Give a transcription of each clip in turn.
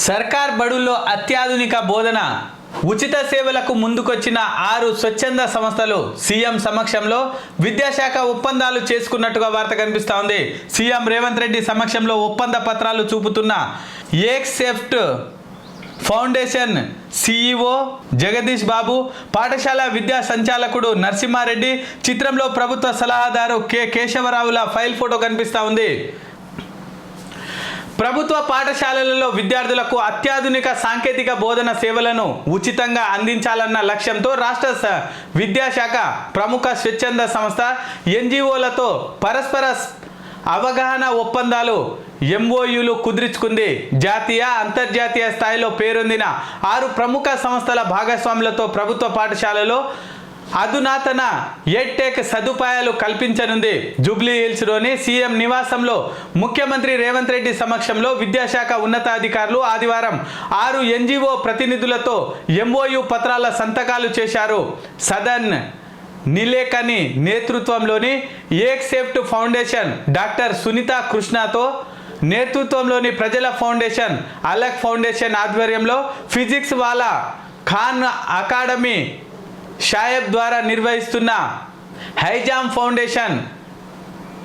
సర్కార్ బడుల్లో అత్యాధునిక బోధన ఉచిత సేవలకు ముందుకొచ్చిన 6 స్వచ్ఛంద సంస్థలు సీఎం సమక్షంలో విద్యాశాఖ ఒప్పందాలు చేసుకున్నట్టుగా వార్త కనిపిస్తూ ఉంది. సీఎం రేవంత్ రెడ్డి సమక్షంలో ఒప్పంద పత్రాలు చూపుతున్న ఏక్సెప్ట్ ఫౌండేషన్ సిఇఓ జగదీష్ బాబు, పాఠశాల విద్యా సంచాలకుడు నరసింహారెడ్డి, చిత్రంలో ప్రభుత్వ సలహాదారు కె కేశవరావుల ఫైల్ ఫోటో కనిపిస్తూ ఉంది. ప్రభుత్వ పాఠశాలలలో విద్యార్థులకు అత్యాధునిక సాంకేతిక బోధన సేవలను ఉచితంగా అందించాలన్న లక్ష్యంతో రాష్ట్ర విద్యాశాఖ ప్రముఖ స్వచ్ఛంద సంస్థ ఎన్జిఓలతో పరస్పర అవగాహన ఒప్పందాలు ఎంఓయూలు కుదుర్చుకుంది. జాతీయ అంతర్జాతీయ స్థాయిలో పేరొందిన 6 ప్రముఖ సంస్థల భాగస్వాములతో ప్రభుత్వ పాఠశాలలో అధునాతన ఎడ్టెక్ సదుపాయాలు కల్పించనుంది. జూబ్లీ హిల్స్లోని సీఎం నివాసంలో ముఖ్యమంత్రి రేవంత్ రెడ్డి సమక్షంలో విద్యాశాఖ ఉన్నతాధికారులు ఆదివారం 6 ఎన్జిఓ ప్రతినిధులతో ఎంఓయు పత్రాల సంతకాలు చేశారు. సదన్ నిలేకని నేతృత్వంలోని ఏక్సెప్ట్ ఫౌండేషన్ డాక్టర్ సునీతా కృష్ణతో నేతృత్వంలోని ప్రజల ఫౌండేషన్ అలక్ ఫౌండేషన్ ఆధ్వర్యంలో ఫిజిక్స్ వాలా ఖాన్ అకాడమీ షాయబ్ ద్వారా నిర్వహిస్తున్న హైజామ్ ఫౌండేషన్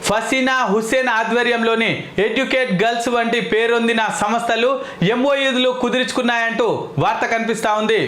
ఫసీనా హుస్సేన్ ఆధ్వర్యంలోని ఎడ్యుకేట్ గర్ల్స్ వంటి పేరొందిన సంస్థలు ఎంఓయూలు కుదుర్చుకున్నాయంటూ వార్త కనిపిస్తూ ఉంది.